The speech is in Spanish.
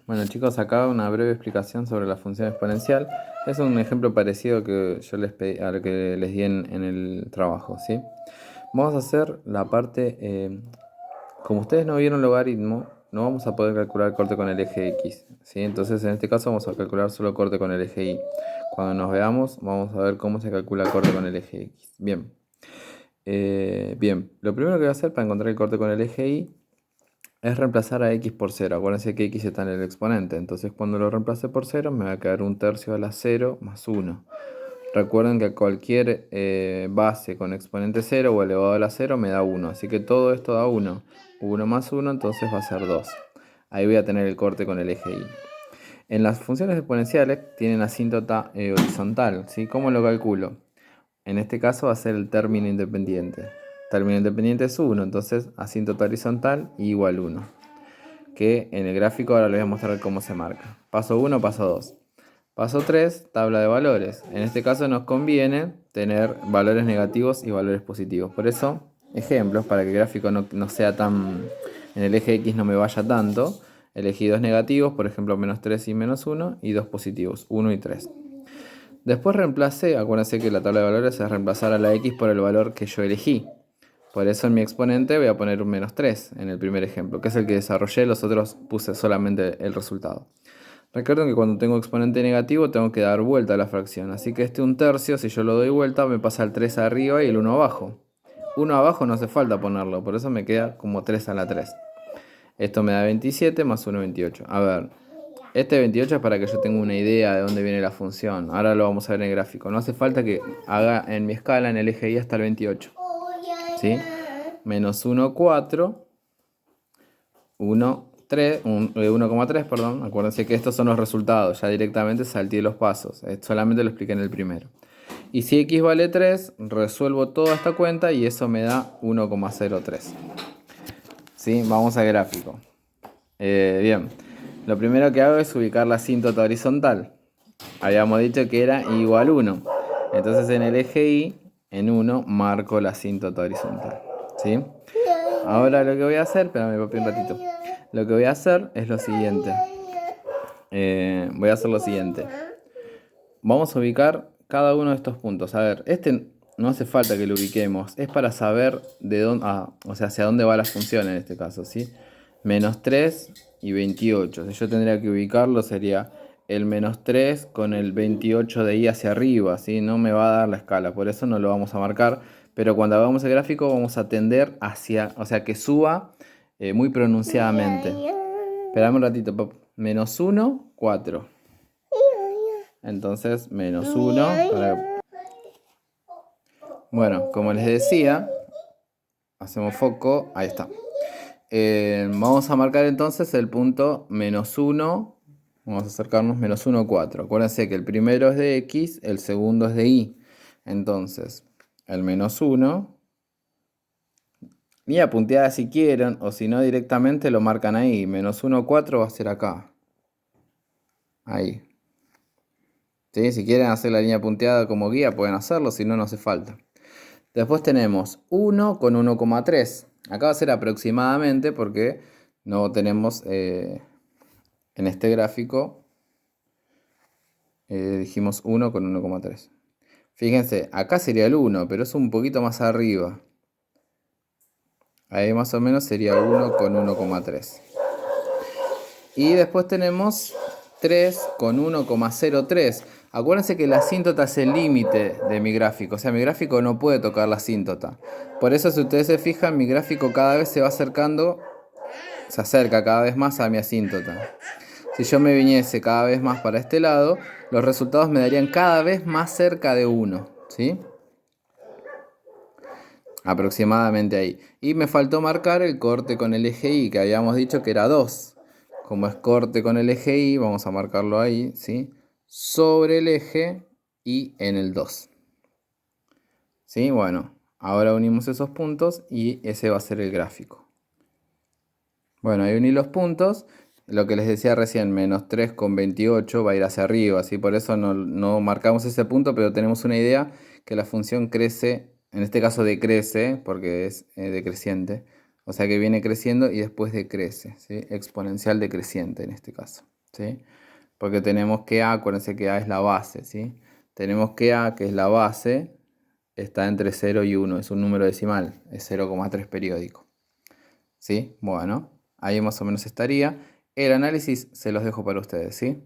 Bueno chicos, acá una breve explicación sobre la función exponencial. Es un ejemplo parecido que yo les pedí, a lo que les di en el trabajo, ¿sí? Vamos a hacer la parte, como ustedes no vieron logaritmo, no vamos a poder calcular corte con el eje X, ¿sí? Entonces en este caso vamos a calcular solo corte con el eje Y. Cuando nos veamos vamos a ver cómo se calcula corte con el eje X. Bien, lo primero que voy a hacer para encontrar el corte con el eje Y es reemplazar a x por 0. Acuérdense que x está en el exponente. Entonces cuando lo reemplace por 0 me va a quedar 1/3 a la 0 más 1. Recuerden que cualquier base con exponente 0 o elevado a la 0 me da 1. Así que todo esto da 1. 1 más 1 entonces va a ser 2. Ahí voy a tener el corte con el eje Y. En las funciones exponenciales tienen asíntota horizontal, ¿sí? ¿Cómo lo calculo? En este caso va a ser el término independiente. Término independiente es 1, entonces asíntota horizontal igual 1. Que en el gráfico ahora les voy a mostrar cómo se marca. Paso 1, paso 2. Paso 3, tabla de valores. En este caso nos conviene tener valores negativos y valores positivos. Por eso, ejemplos, para que el gráfico no sea tan... En el eje X no me vaya tanto. Elegí dos negativos, por ejemplo, menos 3 y menos 1, y dos positivos, 1 y 3. Después reemplacé, acuérdense que la tabla de valores es reemplazar a la X por el valor que yo elegí. Por eso en mi exponente voy a poner un menos 3 en el primer ejemplo, que es el que desarrollé, los otros puse solamente el resultado. Recuerden que cuando tengo exponente negativo tengo que dar vuelta a la fracción, así que este 1/3, si yo lo doy vuelta, me pasa el 3 arriba y el 1 abajo. 1 abajo no hace falta ponerlo, por eso me queda como 3 a la 3. Esto me da 27 más 1, 28. A ver, este 28 es para que yo tenga una idea de dónde viene la función. Ahora lo vamos a ver en el gráfico. No hace falta que haga en mi escala, en el eje Y hasta el 28. ¿Sí? Menos 1, 4. 1, 3, 1,3, perdón. Acuérdense que estos son los resultados. Ya directamente salté los pasos. Solamente lo expliqué en el primero. Y si x vale 3, resuelvo toda esta cuenta y eso me da 1,03. ¿Sí? Vamos al gráfico. Bien. Lo primero que hago es ubicar la asíntota horizontal. Habíamos dicho que era igual 1. Entonces en el eje Y, en 1, marco la asíntota horizontal. ¿Sí? Ahora lo que voy a hacer, espérame papi un ratito. Lo que voy a hacer es lo siguiente. Voy a hacer lo siguiente. Vamos a ubicar cada uno de estos puntos. A ver, este no hace falta que lo ubiquemos. Es para saber de dónde, o sea, hacia dónde va la función en este caso, ¿sí? Menos 3 y 28. Si yo tendría que ubicarlo sería el menos 3 con el 28 de ahí hacia arriba, ¿sí? No me va a dar la escala, por eso no lo vamos a marcar. Pero cuando hagamos el gráfico vamos a tender hacia, o sea, que suba muy pronunciadamente. Esperame un ratito, papá. Menos 1, 4. Entonces, menos 1. Bueno, como les decía, hacemos foco. Ahí está. Vamos a marcar entonces el punto menos 1. Vamos a acercarnos menos 1, 4. Acuérdense que el primero es de X, el segundo es de Y. Entonces, el menos 1. Mira, punteada si quieren, o si no directamente lo marcan ahí. Menos 1, 4 va a ser acá. Ahí. ¿Sí? Si quieren hacer la línea punteada como guía, pueden hacerlo, si no, no hace falta. Después tenemos 1 con 1,3. Acá va a ser aproximadamente porque no tenemos en este gráfico, dijimos 1 con 1,3. Fíjense, acá sería el 1, pero es un poquito más arriba. Ahí más o menos sería 1 con 1,3. Y después tenemos 3 con 1,03. Acuérdense que la asíntota es el límite de mi gráfico. O sea, mi gráfico no puede tocar la asíntota. Por eso, si ustedes se fijan, mi gráfico cada vez se va acercando, se acerca cada vez más a mi asíntota. Si yo me viniese cada vez más para este lado, los resultados me darían cada vez más cerca de 1. ¿Sí? Aproximadamente ahí. Y me faltó marcar el corte con el eje Y, que habíamos dicho que era 2. Como es corte con el eje Y, vamos a marcarlo ahí, ¿sí? Sobre el eje y en el 2. ¿Sí? Bueno, ahora unimos esos puntos y ese va a ser el gráfico. Bueno, ahí uní los puntos. Lo que les decía recién, menos 3 con 28 va a ir hacia arriba, ¿sí? Por eso no marcamos ese punto, pero tenemos una idea que la función crece, en este caso decrece, porque es decreciente. O sea que viene creciendo y después decrece, ¿sí? Exponencial decreciente en este caso. ¿sí? Porque tenemos que A, acuérdense que A es la base, ¿sí? Tenemos que A, que es la base, está entre 0 y 1, es un número decimal, es 0,3 periódico. ¿Sí? Bueno, ahí más o menos estaría. El análisis se los dejo para ustedes, ¿sí?